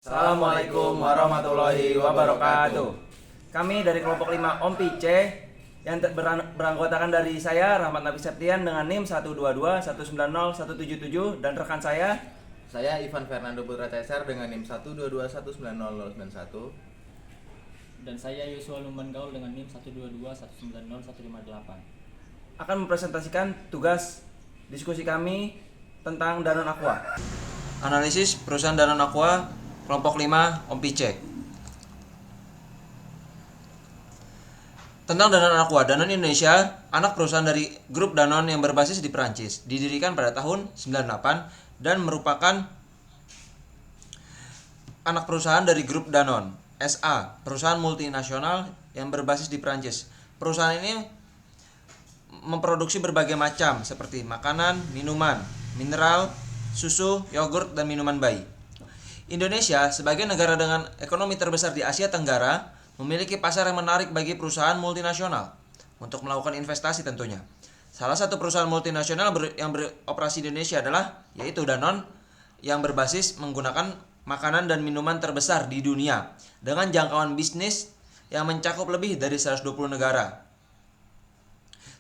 Assalamualaikum warahmatullahi wabarakatuh. Kami dari kelompok 5 Om Pice yang beranggotakan dari saya Rahmat Nabi Septian dengan NIM 122190177 dan rekan saya Ivan Fernando Putra Cesar dengan NIM 122190091. Dan saya Yusua Lumban Gaul dengan NIM 122190158 akan mempresentasikan tugas diskusi kami tentang Danone Aqua. Analisis perusahaan Danone Aqua kelompok 5 Om Pice. Tentang Danone Aqua, Danone Indonesia, anak perusahaan dari grup Danone yang berbasis di Perancis, didirikan pada tahun 98 dan merupakan anak perusahaan dari grup Danone SA, perusahaan multinasional yang berbasis di Perancis. Perusahaan ini memproduksi berbagai macam seperti makanan, minuman, mineral, susu, yogurt, dan minuman bayi. Indonesia sebagai negara dengan ekonomi terbesar di Asia Tenggara memiliki pasar yang menarik bagi perusahaan multinasional untuk melakukan investasi tentunya. Salah satu perusahaan multinasional yang beroperasi di Indonesia adalah yaitu Danone yang berbasis menggunakan makanan dan minuman terbesar di dunia dengan jangkauan bisnis yang mencakup lebih dari 120 negara.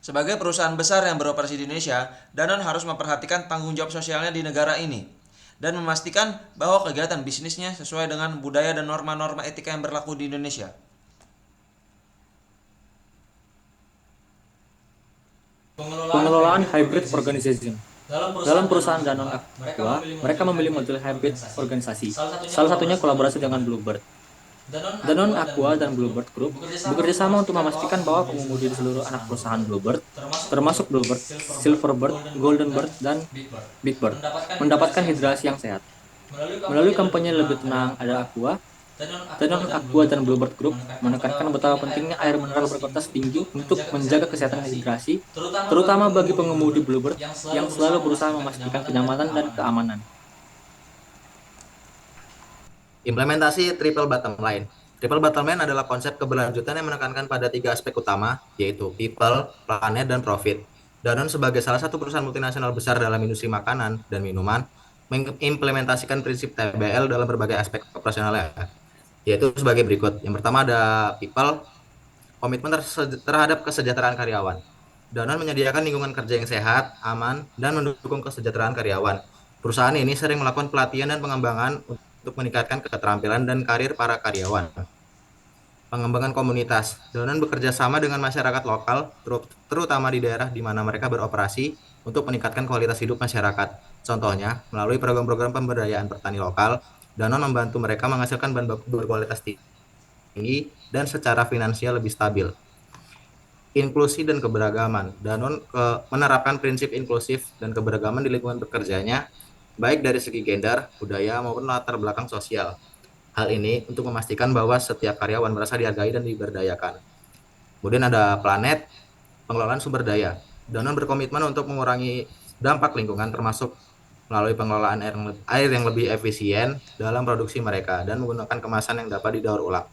Sebagai perusahaan besar yang beroperasi di Indonesia, Danone harus memperhatikan tanggung jawab sosialnya di negara ini dan memastikan bahwa kegiatan bisnisnya sesuai dengan budaya dan norma-norma etika yang berlaku di Indonesia. Pengelolaan hybrid organization. Dalam perusahaan Danone Aqua, mereka memilih model hybrid organisasi. Salah satunya kolaborasi dengan Bluebird. Danone Aqua dan Bluebird Group bekerja sama untuk memastikan bahwa pengemudi di seluruh anak perusahaan Bluebird, termasuk Bluebird, Silverbird, Goldenbird, dan Bigbird, mendapatkan hidrasi yang sehat. Melalui kampanye Lebih Tenang Ada Aqua, Danone Aqua dan Bluebird Group menekankan betapa pentingnya air mineral berkualitas tinggi untuk menjaga kesehatan hidrasi, terutama bagi pengemudi Bluebird yang selalu berusaha memastikan kenyamanan dan keamanan. Implementasi Triple Bottom Line. Triple Bottom Line adalah konsep keberlanjutan yang menekankan pada 3 aspek utama, yaitu people, planet, dan profit. Danone sebagai salah satu perusahaan multinasional besar dalam industri makanan dan minuman, mengimplementasikan prinsip TBL dalam berbagai aspek operasionalnya, yaitu sebagai berikut. Yang pertama ada people, komitmen terhadap kesejahteraan karyawan. Danone menyediakan lingkungan kerja yang sehat, aman, dan mendukung kesejahteraan karyawan. Perusahaan ini sering melakukan pelatihan dan pengembangan untuk meningkatkan keterampilan dan karir para karyawan. Pengembangan komunitas. Danone bekerja sama dengan masyarakat lokal, terutama di daerah di mana mereka beroperasi, untuk meningkatkan kualitas hidup masyarakat. Contohnya, melalui program-program pemberdayaan petani lokal, Danone membantu mereka menghasilkan bahan baku berkualitas tinggi dan secara finansial lebih stabil. Inklusi dan keberagaman. Danone menerapkan prinsip inklusif dan keberagaman di lingkungan bekerjanya, baik dari segi gender, budaya, maupun latar belakang sosial. Hal ini untuk memastikan bahwa setiap karyawan merasa dihargai dan diberdayakan. Kemudian ada planet, pengelolaan sumber daya. Danone berkomitmen untuk mengurangi dampak lingkungan termasuk melalui pengelolaan air yang lebih efisien dalam produksi mereka dan menggunakan kemasan yang dapat didaur ulang.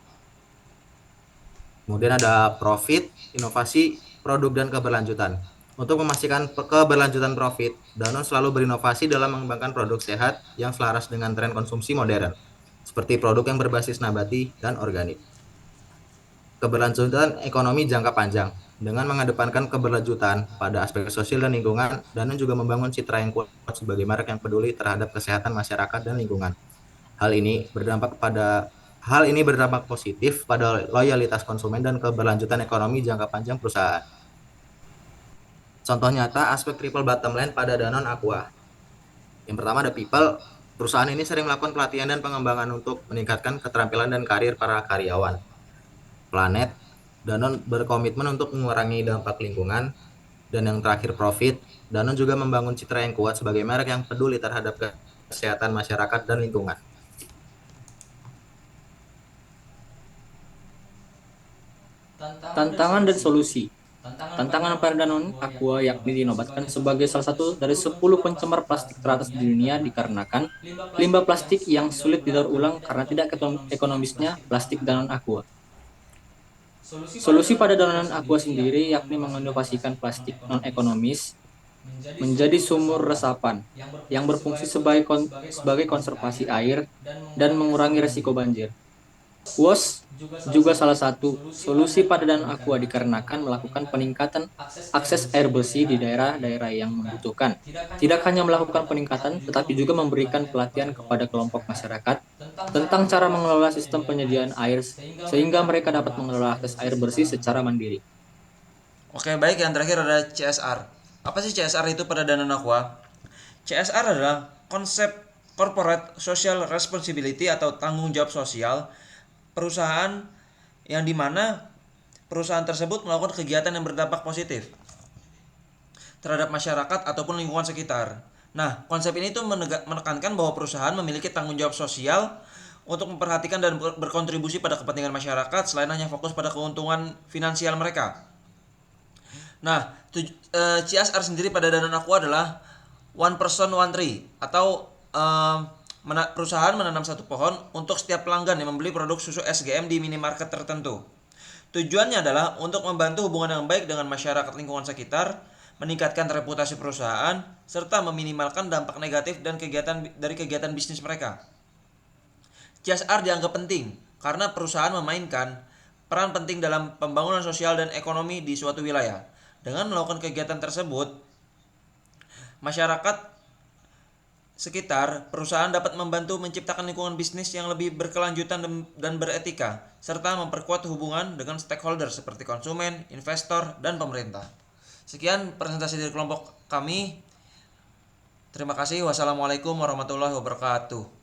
Kemudian ada profit, inovasi, produk, dan keberlanjutan. Untuk memastikan keberlanjutan profit, Danone selalu berinovasi dalam mengembangkan produk sehat yang selaras dengan tren konsumsi modern, seperti produk yang berbasis nabati dan organik. Keberlanjutan ekonomi jangka panjang. Dengan mengedepankan keberlanjutan pada aspek sosial dan lingkungan, Danone juga membangun citra yang kuat sebagai merek yang peduli terhadap kesehatan masyarakat dan lingkungan. Hal ini berdampak positif pada loyalitas konsumen dan keberlanjutan ekonomi jangka panjang perusahaan. Contoh nyata aspek triple bottom line pada Danone Aqua. Yang pertama ada people. Perusahaan ini sering melakukan pelatihan dan pengembangan untuk meningkatkan keterampilan dan karir para karyawan. Planet. Danone berkomitmen untuk mengurangi dampak lingkungan. Dan yang terakhir profit. Danone juga membangun citra yang kuat sebagai merek yang peduli terhadap kesehatan masyarakat dan lingkungan. Tantangan dan solusi. Tantangan pada Danone Aqua yakni dinobatkan sebagai salah satu dari 10 pencemar plastik teratas di dunia dikarenakan limbah plastik yang sulit didaur ulang karena tidak ekonomisnya plastik Danone Aqua. Solusi pada Danone Aqua sendiri yakni menginovasikan plastik non-ekonomis menjadi sumur resapan yang berfungsi sebagai konservasi air dan mengurangi resiko banjir. WOS juga salah satu solusi pada danau aqua dikarenakan melakukan peningkatan akses air bersih di daerah-daerah yang membutuhkan. Tidak hanya melakukan peningkatan, tetapi juga memberikan pelatihan kepada kelompok masyarakat tentang cara mengelola sistem penyediaan air sehingga mereka dapat mengelola akses air bersih secara mandiri. Oke, baik, yang terakhir ada CSR. Apa sih CSR itu pada Danone Aqua? CSR adalah konsep Corporate Social Responsibility atau tanggung jawab sosial perusahaan yang dimana perusahaan tersebut melakukan kegiatan yang berdampak positif terhadap masyarakat ataupun lingkungan sekitar. Nah, konsep ini tuh menekankan bahwa perusahaan memiliki tanggung jawab sosial untuk memperhatikan dan berkontribusi pada kepentingan masyarakat selain hanya fokus pada keuntungan finansial mereka. Nah, CSR sendiri pada Danone Aqua adalah one person one tree atau perusahaan menanam satu pohon untuk setiap pelanggan yang membeli produk susu SGM di minimarket tertentu. Tujuannya adalah untuk membantu hubungan yang baik dengan masyarakat lingkungan sekitar, meningkatkan reputasi perusahaan, serta meminimalkan dampak negatif dan kegiatan bisnis mereka. CSR dianggap penting karena perusahaan memainkan peran penting dalam pembangunan sosial dan ekonomi di suatu wilayah. Dengan melakukan kegiatan tersebut, masyarakat sekitar perusahaan dapat membantu menciptakan lingkungan bisnis yang lebih berkelanjutan dan beretika, serta memperkuat hubungan dengan stakeholder seperti konsumen, investor, dan pemerintah. Sekian presentasi dari kelompok kami. Terima kasih. Wassalamualaikum warahmatullahi wabarakatuh.